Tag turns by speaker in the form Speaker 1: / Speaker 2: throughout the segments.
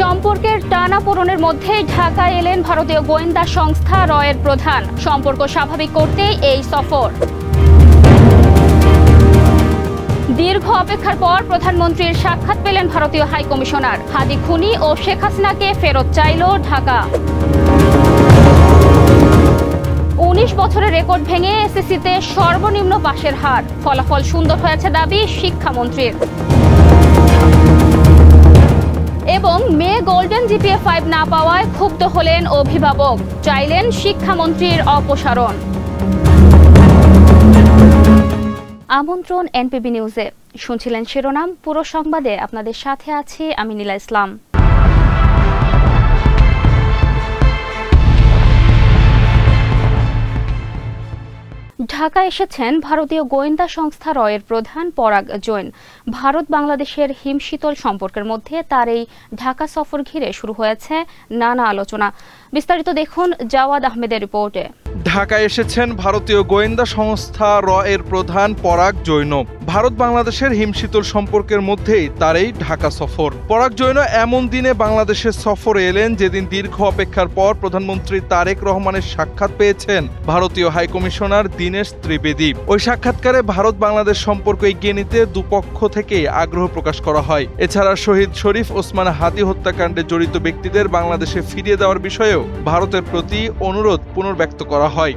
Speaker 1: সম্পর্কের টানাপোড়েনের মধ্যেই ঢাকায় এলেন ভারতীয় গোয়েন্দা সংস্থা রয়ের প্রধান। সম্পর্ক স্বাভাবিক করতেই এই সফর। দীর্ঘ অপেক্ষার পর প্রধানমন্ত্রীর সাক্ষাৎ পেলেন ভারতীয় হাইকমিশনার। হাদি খুনি ও শেখ হাসিনাকে ফেরত চাইল ঢাকা। 19 বছরের রেকর্ড ভেঙে এসএসসিতে সর্বনিম্ন পাশের হার। ফলাফল সুন্দর হয়েছে দাবি শিক্ষামন্ত্রীর। এবং মেয়ে গোল্ডেন জিপিএ 5 না পাওয়ায় ক্ষুব্ধ হলেন অভিভাবক, চাইলেন শিক্ষামন্ত্রীর অপসারণ। আমন্ত্রণ এনপিবি নিউজে। শুনছিলেন শিরোনাম, পুরো সংবাদে আপনাদের সাথে আছি আমি নীলা ইসলাম। ঢাকা এসেছেন ভারতীয় গোয়েন্দা সংস্থা রয়ের প্রধান পরাগ জৈন। ভারত বাংলাদেশের হিমশীতল সম্পর্কের মধ্যে তার এই ঢাকা সফর ঘিরে শুরু হয়েছে নানা আলোচনা। বিস্তারিত দেখুন জাওয়াদ আহমেদের রিপোর্টে।
Speaker 2: ঢাকায় এসেছেন ভারতীয় গোয়েন্দা সংস্থা র-এর প্রধান পরাগ জৈন। ভারত বাংলাদেশের হিমশীতল সম্পর্কের মধ্যেই তার এই ঢাকা সফর। পরাগ জৈন এমন দিনে বাংলাদেশের সফরে এলেন যেদিন দীর্ঘ অপেক্ষার পর প্রধানমন্ত্রী তারেক রহমানের সাক্ষাৎ পেয়েছেন ভারতীয় হাইকমিশনার দীনেশ ত্রিবেদী। ওই সাক্ষাৎকারে ভারত বাংলাদেশ সম্পর্ক এগিয়ে নিতে দুপক্ষ থেকেই আগ্রহ প্রকাশ করা হয়। এছাড়া শহীদ শরীফ ওসমান হাদি হত্যাকাণ্ডে জড়িত ব্যক্তিদের বাংলাদেশে ফিরিয়ে দেওয়ার বিষয়েও ভারতের প্রতি অনুরোধ পুনর্ব্যক্ত করা হয়।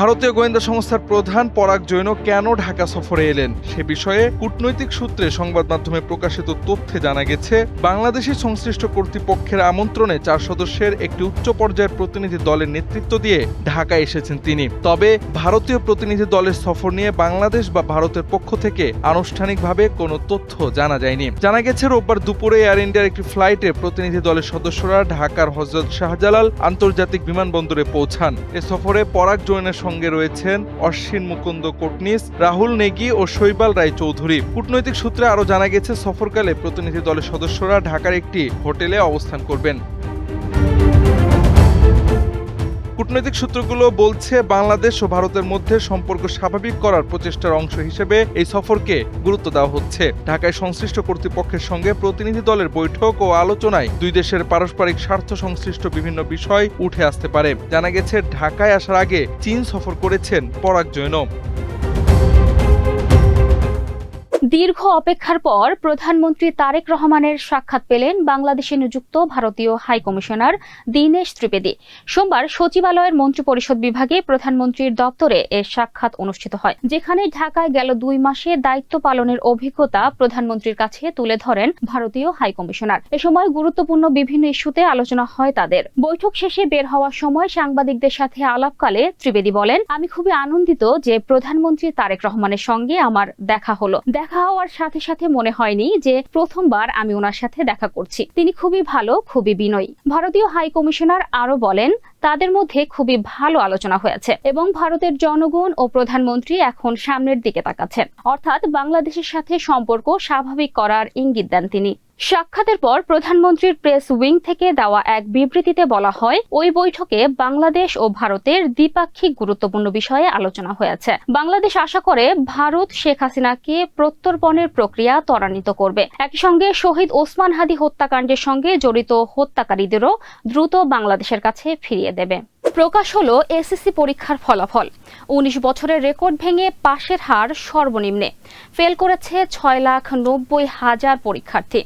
Speaker 2: ভারতীয় গোয়েন্দা সংস্থার প্রধান পরাগ জৈন কেন ঢাকা সফরে এলেন সে বিষয়ে কূটনৈতিক সূত্রে সংবাদ মাধ্যমে প্রকাশিত তথ্যে জানা গেছে, বাংলাদেশি সংশ্লিষ্ট কর্তৃপক্ষের আমন্ত্রণে 4 সদস্যের একটি উচ্চ পর্যায়ের প্রতিনিধি দলের নেতৃত্ব দিয়ে ঢাকায় এসেছেন তিনি। তবে ভারতীয় প্রতিনিধি দলের সফর নিয়ে বাংলাদেশ বা ভারতের পক্ষ থেকে আনুষ্ঠানিকভাবে কোনো তথ্য জানা যায়নি। জানা গেছে রোববার দুপুরে এয়ার ইন্ডিয়ার একটি ফ্লাইটে প্রতিনিধি দলের সদস্যরা ঢাকার হযরত শাহজালাল আন্তর্জাতিক বিমানবন্দরে পৌঁছান। এ সফরে পরাগ জৈনের সঙ্গে রয়েছেন অশ্বিন মুকুন্দ কোটনিস, রাহুল নেগি ও শৈবাল রায় চৌধুরী। কূটনৈতিক সূত্রে আরও জানা গেছে সফরকালে প্রতিনিধি দলের সদস্যরা ঢাকার একটি হোটেলে অবস্থান করবেন। কূটনৈতিক সূত্রগুলো বলছে, বাংলাদেশ ও ভারতের মধ্যে সম্পর্ক স্বাভাবিক করার প্রচেষ্টার অংশ হিসেবে এই সফরকে গুরুত্ব দেওয়া হচ্ছে। ঢাকায় সংশ্লিষ্ট কর্তৃপক্ষের সঙ্গে প্রতিনিধি দলের বৈঠক ও আলোচনায় দুই দেশের পারস্পরিক স্বার্থ সংশ্লিষ্ট বিভিন্ন বিষয় উঠে আসতে পারে। জানা গেছে, ঢাকায় আসার আগে চীন সফর করেছেন পরাগ জৈন।
Speaker 1: দীর্ঘ অপেক্ষার পর প্রধানমন্ত্রী তারেক রহমানের সাক্ষাৎ পেলেন বাংলাদেশে নিযুক্ত ভারতীয় হাইকমিশনার দীনেশ ত্রিবেদী। সোমবার সচিবালয়ের মন্ত্রিপরিষদ বিভাগে প্রধানমন্ত্রীর দপ্তরে এর সাক্ষাৎ অনুষ্ঠিত হয়, যেখানে ঢাকায় গেল 2 মাসে দায়িত্ব পালনের অভিজ্ঞতা প্রধানমন্ত্রীর কাছে তুলে ধরেন ভারতীয় হাইকমিশনার। এ সময় গুরুত্বপূর্ণ বিভিন্ন ইস্যুতে আলোচনা হয় তাদের। বৈঠক শেষে বের হওয়ার সময় সাংবাদিকদের সাথে আলাপকালে ত্রিবেদী বলেন, আমি খুবই আনন্দিত যে প্রধানমন্ত্রী তারেক রহমানের সঙ্গে আমার দেখা হলো। দেখা হওয়ার সাথে সাথে মনে হয়নি যে প্রথমবার আমি ওনার সাথে দেখা করছি। তিনি খুবই ভালো, খুবই বিনয়ী। ভারতীয় হাইকমিশনার আরো বলেন, তাদের মধ্যে খুবই ভালো আলোচনা হয়েছে এবং ভারতের জনগণ ও প্রধানমন্ত্রী এখন সামনের দিকে তাকাচ্ছেন, অর্থাৎ বাংলাদেশের সাথে সম্পর্ক স্বাভাবিক করার ইঙ্গিত দেন তিনি। সাক্ষাতের পর প্রধানমন্ত্রীর প্রেস উইং থেকে দেওয়া এক বিবৃতিতে বলা হয়, ওই বৈঠকে বাংলাদেশ ও ভারতের দ্বিপাক্ষিক গুরুত্বপূর্ণ বিষয়ে আলোচনা হয়েছে। বাংলাদেশ আশা করে ভারত শেখ হাসিনাকে প্রত্যর্পণের প্রক্রিয়া ত্বরান্বিত করবে। একই সঙ্গে শহীদ ওসমান হাদি হত্যাকাণ্ডের সঙ্গে জড়িত হত্যাকারীদেরও দ্রুত বাংলাদেশের কাছে ফিরিয়ে দেবে। প্রকাশ হলো এসএসসি পরীক্ষার ফলাফল। 19 বছরের রেকর্ড ভেঙে পাশের হার সর্বনিম্নে। ফেল করেছে 6,90,000 পরীক্ষার্থী।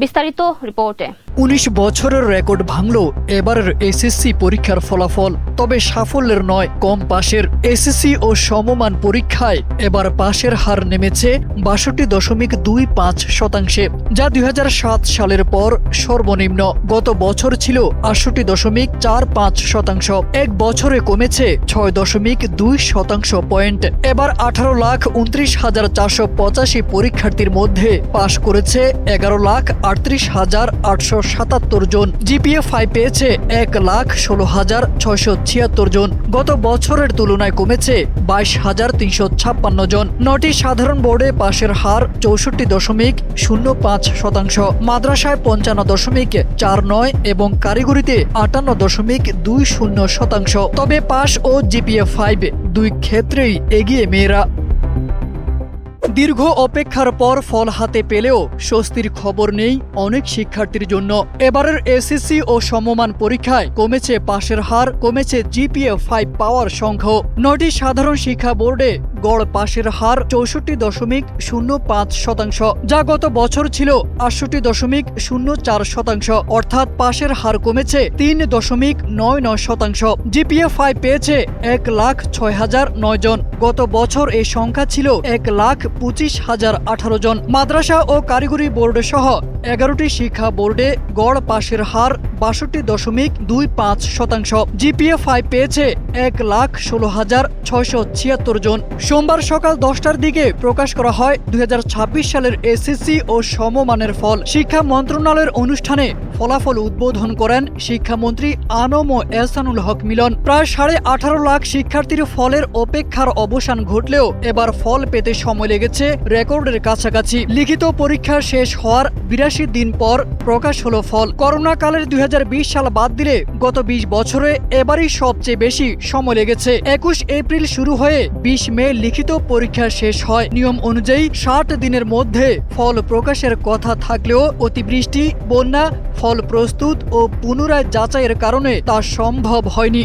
Speaker 1: বিস্তারিত রিপোর্টে।
Speaker 3: 19 বছরের রেকর্ড ভাঙল এবারের এসএসসি পরীক্ষার ফলাফল। তবে সাফল্যের নয়, কম পাশের। এসএসসি ও সমমান পরীক্ষায় এবার পাশের হার নেমেছে 62.25%, যা 2007 সালের পর সর্বনিম্ন। গত বছর ছিল 68.45%। এক বছরে কমেছে 6.2% পয়েন্ট। এবার 18,29,485 পরীক্ষার্থীর মধ্যে পাশ করেছে 11,38,877 জন। জিপিএ 5 পেয়েছে 1,16,676 জন। গত বছরের তুলনায় কমেছে 22,356 জন। 9টি সাধারণ বোর্ডে পাশের হার 64.05%, মাদ্রাসায় 55.49 এবং কারিগরিতে 58.20%। তবে পাশ ও জিপিএ 5 দুই ক্ষেত্রেই এগিয়ে মেয়েরা। দীর্ঘ অপেক্ষার পর ফল হাতে পেলেও স্বস্তির খবর নেই অনেক শিক্ষার্থীর জন্য। এবারের এসএসসি ও সমমান পরীক্ষায় কমেছে পাশের হার, কমেছে জিপিএ 5 পাওয়ার সংখ্যাও। 9টি সাধারণ শিক্ষা বোর্ডে গড় পাশের হার 64.05%, যা গত বছর ছিল 68.04%, অর্থাৎ পাশের হার কমেছে 3.99%। জিপিএ 5 পেয়েছে 1,06,009 জন। গত বছর এই সংখ্যা ছিল 1,25,018 জন। মাদ্রাসা ও কারিগরি বোর্ড সহ 11টি শিক্ষা বোর্ডে গড় পাশের হার 62.25%। জিপিএ 5 পেয়েছে 1,16,676 জন। সোমবার সকাল 10টার দিকে প্রকাশ করা হয় 2026 সালের এসএসসি ও সমমানের ফল। শিক্ষা মন্ত্রণালয়ের অনুষ্ঠানে ফলাফল উদ্বোধন করেন শিক্ষামন্ত্রী আনম ও এহসানুল হক মিলন। প্রায় 18.5 লাখ শিক্ষার্থীর ফলের অপেক্ষার অবসান ঘটলেও এবার ফল পেতে সময় লেগেছে রেকর্ডের কাছাকাছি। লিখিত পরীক্ষা শেষ হওয়ার 82 দিন পর প্রকাশ হলো ফল। করোনা কালের 2020 সাল বাদ দিলে গত 20 বছরে এবারই সবচেয়ে বেশি সময় লেগেছে। 21 এপ্রিল শুরু হয়ে 20 মে লিখিত পরীক্ষা শেষ হয়। নিয়ম অনুযায়ী 60 দিনের মধ্যে ফল প্রকাশের কথা থাকলেও অতিবৃষ্টি, বন্যা, ফল প্রস্তুত ও পুনরায় যাচাইয়ের কারণে তা সম্ভব হয়নি।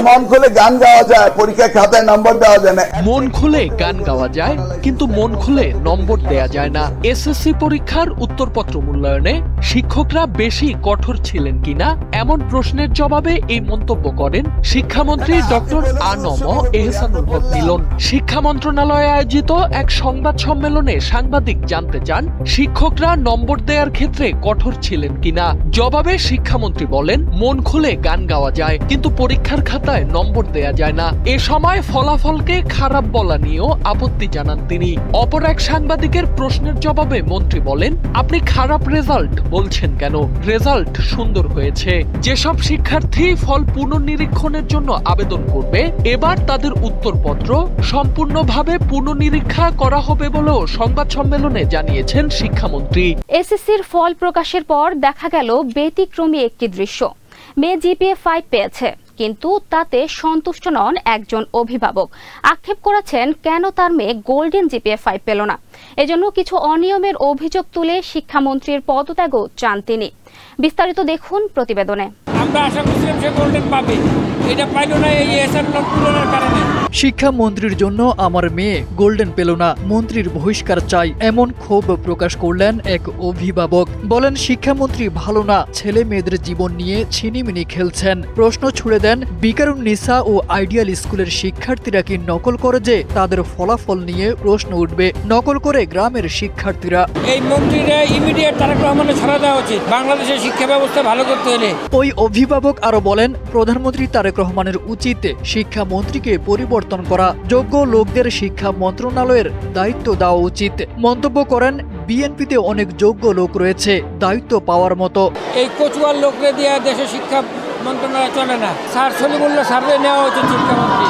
Speaker 4: মন খুলে গান গাওয়া যায়, পরীক্ষা খাতায় নম্বর দেওয়া যায় না।
Speaker 5: মন খুলে গান গাওয়া যায়, কিন্তু মন খুলে নম্বর দেয়া যায় না। এসএসসি পরীক্ষার উত্তরপত্র মূল্যায়নে শিক্ষকরা বেশি কঠোর ছিলেন কিনা এমন প্রশ্নের জবাবে এই মন্তব্য করেন শিক্ষামন্ত্রী ডক্টর আনম এহসানুল হক মিলন। শিক্ষা মন্ত্রণালয়ে আয়োজিত এক সংবাদ সম্মেলনে সাংবাদিক জানতে চান শিক্ষকরা নম্বর দেওয়ার ক্ষেত্রে কঠোর ছিলেন কিনা। জবাবে শিক্ষামন্ত্রী বলেন, মন খুলে গান গাওয়া যায়, কিন্তু পরীক্ষার খাতায় নম্বর দেয়া যায় না। এ সময় ফলাফলকে খারাপ বলা নিয়েও আপত্তি জানান তিনি। অপর এক সাংবাদিকের প্রশ্নের জবাবে মন্ত্রী বলেন, আপনি খারাপ রেজাল্ট বলছেন কেন? রেজাল্ট সুন্দর হয়েছে। যেসব শিক্ষার্থী ফল পুনর্নিরীক্ষণের জন্য আবেদন করবে, এবার তাদের উত্তরপত্র সম্পূর্ণভাবে পুনর্নিরীক্ষা করা হবে বলেও সংবাদ সম্মেলনে জানিয়েছেন শিক্ষামন্ত্রী।
Speaker 1: এসএসসির ফল প্রকাশের পর দেখা গেল ব্যতিক্রমী একটি দৃশ্য। মেয়ে জিপিএ 5 পেয়েছে, কিন্তু তাতে সন্তুষ্ট নন একজন অভিভাবক। আক্ষেপ করেছেন কেন তার মেয়ে গোল্ডেন জিপিএ 5 পেল না। এজন্য কিছু অনিয়মের অভিযোগ তুলে শিক্ষামন্ত্রীর পদত্যাগও চান তিনি। বিস্তারিত দেখুন প্রতিবেদনে।
Speaker 6: আমরা আশা করছিলাম সে গোল্ডেন পাবে, এটা পাইল না এই এসআর কারণে।
Speaker 3: শিক্ষামন্ত্রীর জন্য আমার মেয়ে গোল্ডেন পেল না, মন্ত্রীর বহিষ্কার চাই, এমন ক্ষোভ প্রকাশ করলেন এক অভিভাবক। বলেন, শিক্ষামন্ত্রী ভালো না, ছেলে মেয়েদের জীবন নিয়ে ছিনিমিনি খেলছেন। প্রশ্ন ছুড়ে দেন, বিকারুন্নিসা ও আইডিয়াল স্কুলের শিক্ষার্থীরা কি নকল করে যে তাদের ফলাফল নিয়ে প্রশ্ন উঠবে? নকল করে গ্রামের শিক্ষার্থীরা।
Speaker 6: এই মন্ত্রীরা ইমিডিয়েট তারেক রহমানের ছাড়া দেওয়া উচিত, বাংলাদেশের শিক্ষা ব্যবস্থা ভালো করতে হলে।
Speaker 3: ওই অভিভাবক আরো বলেন, প্রধানমন্ত্রী তারেক রহমানের উচিত শিক্ষামন্ত্রীকে পরিবর্তন করা, যোগ্য লোকদের শিক্ষা মন্ত্রণালয়ের দায়িত্ব দেওয়া উচিত। মন্তব্য করেন, বিএনপিতে অনেক যোগ্য লোক রয়েছে দায়িত্ব পাওয়ার মতো।
Speaker 6: এই কচুয়ার লোকরে দিয়ে দেশের শিক্ষা মন্ত্রণালয় চলে না। স্যার সলিমুল্লাহ সার্ভে নেওয়া উচিত শিক্ষামন্ত্রী।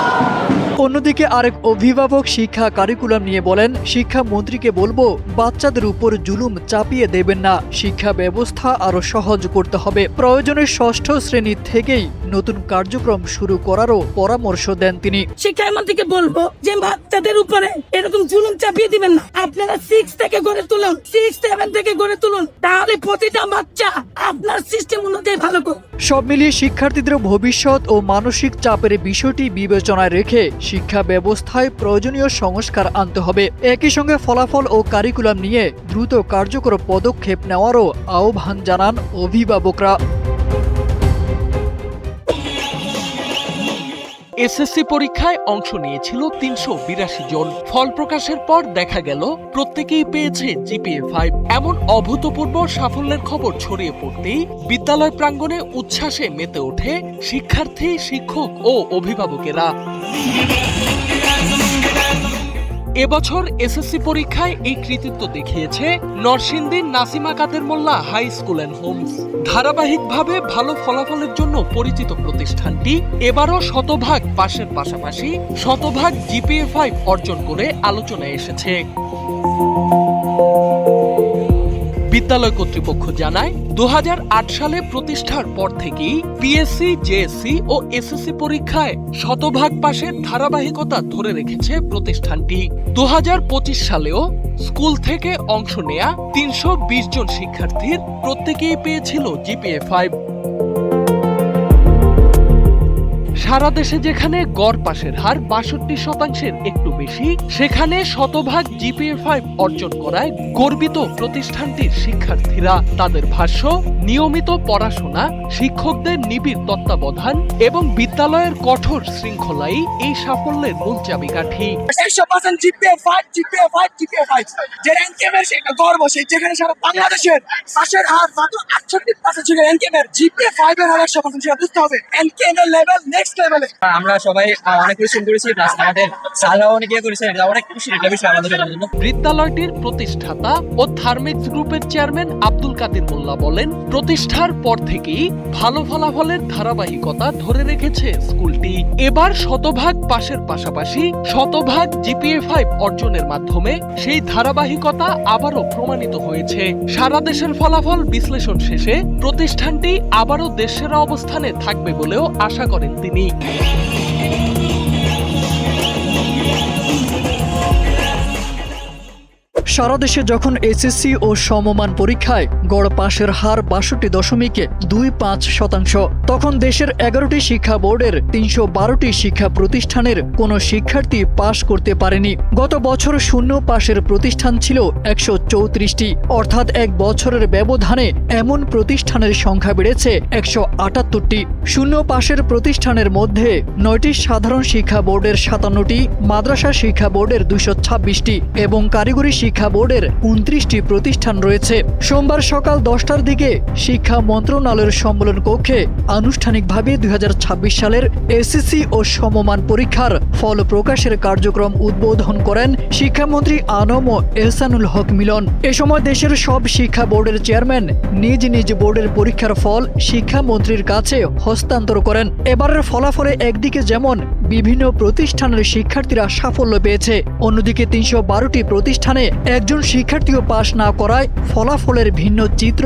Speaker 3: অন্যদিকে আরেক অভিভাবক শিক্ষা কারিকুলাম নিয়ে বলেন, শিক্ষামন্ত্রীকে বলবো বাচ্চাদের উপর জুলুম চাপিয়ে দেবেন না, শিক্ষা ব্যবস্থা আরো সহজ করতে হবে। প্রয়োজনে 6ষ্ঠ শ্রেণী থেকেই নতুন কার্যক্রম শুরু করারও পরামর্শ দেন তিনি।
Speaker 7: শিক্ষামন্ত্রীকে বলবো যে বাচ্চাদের উপরে এরকম জুলুম চাপিয়ে দিবেন না, আপনারা 6 থেকে গড়ে তুলুন, 6-7 থেকে গড়ে তুলুন, তাহলে প্রতিটা বাচ্চা আপনার সিস্টেম অনুযায়ী ভালো করবে।
Speaker 3: সব মিলিয়ে শিক্ষার্থীদের ভবিষ্যৎ ও মানসিক চাপের বিষয়টি বিবেচনায় রেখে শিক্ষা ব্যবস্থায় প্রয়োজনীয় সংস্কার আনতে হবে। একই সঙ্গে ফলাফল ও কারিকুলাম নিয়ে দ্রুত কার্যকর পদক্ষেপ নেওয়ারও আহ্বান জানান অভিভাবকরা।
Speaker 5: এসএসসি পরীক্ষায় অংশ নিয়েছিল 382 জন। ফল প্রকাশের পর দেখা গেল প্রত্যেকেই পেয়েছে জিপিএ 5। এমন অভূতপূর্ব সাফল্যের খবর ছড়িয়ে পড়তেই বিদ্যালয় প্রাঙ্গণে উচ্ছ্বাসে মেতে ওঠে শিক্ষার্থী, শিক্ষক ও অভিভাবকেরা। এবছর এসএসসি পরীক্ষায় এই কৃতিত্ব দেখিয়েছে নরসিংদীর নাসিমা কাদের মোল্লা হাই স্কুল অ্যান্ড হোমস। ধারাবাহিকভাবে ভালো ফলাফলের জন্য পরিচিত প্রতিষ্ঠানটি এবারও শতভাগ পাশের পাশাপাশি শতভাগ জিপিএ 5 অর্জন করে আলোচনায় এসেছে। বিদ্যালয় বিদ্যালয় কর্তৃপক্ষ জানায় 2008 সালে প্রতিষ্ঠার পর থেকেই পিএসসি, জেএসসি ও এসএসসি পরীক্ষায় শতভাগ পাশের ধারাবাহিকতা ধরে রেখেছে প্রতিষ্ঠানটি। 2025 সালেও স্কুল থেকে অংশ নেয়া 320 জন শিক্ষার্থীর প্রত্যেকেই পেয়েছিল জিপিএ 5। সারা দেশে যেখানে গড় পাশের হার 62% একটু বেশি, সেখানে শতভাগ জিপিএ 5 অর্জন করায় গর্বিত প্রতিষ্ঠানটির শিক্ষার্থীরা। তাদের ভাষ্য, নিয়মিত পড়াশোনা, শিক্ষকদের নিবিড় তত্ত্বাবধান এবং বিদ্যালয়ের কঠোর শৃঙ্খলাই এই সাফল্যের মূল চাবিকাঠি।
Speaker 8: 100% জিপিএ 5 যে এনকেমের সেটা গর্ব, সেই যেখানে সারা বাংলাদেশের পাশের হার মাত্র 68% ছিল, এনকেমের জিপিএ 5 এর হার 100%, সেটা বুঝতে হবে। এনকেমের লেভেল নেক্সট লেভেলে।
Speaker 9: আমরা সবাই অনেক পরিশ্রম করেছি, প্লাস আমাদের স্যাররাও অনেক করেছে, এটা অনেক খুশির একটা বিষয় আমাদের জন্য।
Speaker 5: বিদ্যালয়টির প্রতিষ্ঠাতা ও থার্মেক্স গ্রুপের চেয়ারম্যান আব্দুল কাদের মোল্লা বলেন, প্রতিষ্ঠার পর থেকেই ভালো ফলাফলের ধারাবাহিকতা ধরে রেখেছে স্কুলটি। এবার শতভাগ পাশের পাশাপাশি শতভাগ জিপিএ 5 অর্জনের মাধ্যমে সেই ধারাবাহিকতা আবারও প্রমাণিত হয়েছে। সারা দেশের ফলাফল বিশ্লেষণ শেষে প্রতিষ্ঠানটি আবারও দেশসেরা অবস্থানে থাকবে বলেও আশা করেন তিনি।
Speaker 3: সারা দেশে যখন এসএসসি ও সমমান পরীক্ষায় গড় পাশের হার 62.25%, তখন দেশের 11টি শিক্ষা বোর্ডের 312টি শিক্ষা প্রতিষ্ঠানের কোনো শিক্ষার্থী পাশ করতে পারেনি। গত বছর শূন্য পাশের প্রতিষ্ঠান ছিল 134টি, অর্থাৎ এক বছরের ব্যবধানে এমন প্রতিষ্ঠানের সংখ্যা বেড়েছে 178টি। শূন্য পাশের প্রতিষ্ঠানের মধ্যে 9টি সাধারণ শিক্ষা বোর্ডের 57টি, মাদ্রাসা শিক্ষা বোর্ডের 226টি এবং কারিগরি শিক্ষা বোর্ডের 29টি প্রতিষ্ঠান রয়েছে। সোমবার সকাল 10টার দিকে শিক্ষা মন্ত্রণালয়ের সম্মেলন কক্ষে আনুষ্ঠানিকভাবে 2026 সালের এসএসসি ও সমমান পরীক্ষার ফল প্রকাশের কার্যক্রম উদ্বোধন করেন শিক্ষামন্ত্রী আনম এহসানুল হক মিলন। এ সময় দেশের সব শিক্ষা বোর্ডের চেয়ারম্যান নিজ নিজ বোর্ডের পরীক্ষার ফল শিক্ষামন্ত্রীর কাছে হস্তান্তর করেন। এবারের ফলাফলে একদিকে যেমন বিভিন্ন প্রতিষ্ঠানের শিক্ষার্থীরা সাফল্য পেয়েছে, অন্যদিকে 312টি প্রতিষ্ঠানে একজন শিক্ষার্থীও পাশ না করায় ফলাফলের ভিন্ন চিত্র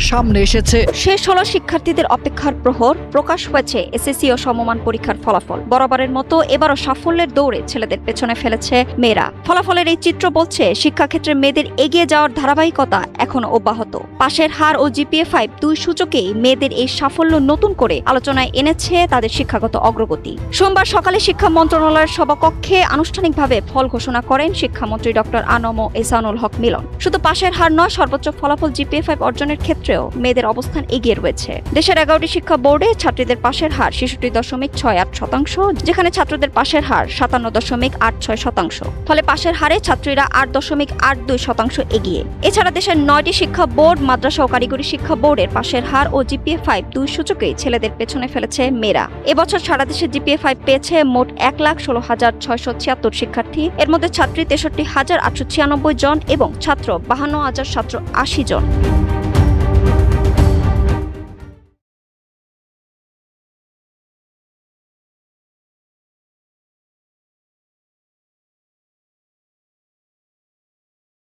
Speaker 3: সামনে এসেছে।
Speaker 10: শেষ হলো শিক্ষার্থীদের অপেক্ষার প্রহর, প্রকাশ হয়েছে এসএসসি ও সমমান পরীক্ষার ফলাফল। বরাবরের মতো এবারও সাফল্যের দৌড়ে ছেলেদের পেছনে ফেলেছে মেয়েরা। ফলাফলের এই চিত্র বলছে শিক্ষাক্ষেত্রে মেয়েদের এগিয়ে যাওয়ার ধারাবাহিকতা এখনো অব্যাহত। পাশের হার ও জিপিএ 5 দুই সূচকেই মেয়েদের এই সাফল্য নতুন করে আলোচনায় এনেছে তাদের শিক্ষাগত অগ্রগতি। সোমবার সকালে শিক্ষা মন্ত্রণালয়ের সভাকক্ষে আনুষ্ঠানিকভাবে ফল ঘোষণা করেন শিক্ষামন্ত্রী ডক্টর আনম এহসানুল হক মিলন। শুধু পাশের হার নয়, সর্বোচ্চ ফলাফল জিপিএ 5 অর্জনের ক্ষেত্রেও মেয়েদের অবস্থান এগিয়ে রয়েছে। দেশের 11টি শিক্ষা বোর্ডে ছাত্রীদের পাশের হার 66.68%, যেখানে ছাত্রদের পাশের হার 57.86%। ফলে পাশের হারে ছাত্রীরা 8.82% এগিয়ে। এছাড়া দেশের 9টি শিক্ষা বোর্ড, মাদ্রাসা ও কারিগরি শিক্ষা বোর্ডের পাশের হার ও জিপিএ 5 দুই সূচকেই ছেলেদের পেছনে ফেলেছে মেয়েরা। এবছর সারা দেশে জিপিএ 5 পেয়েছে মোট 1,16,676 শিক্ষার্থী। এর মধ্যে ছাত্রী 63,896 জন এবং ছাত্র 52,780 জন।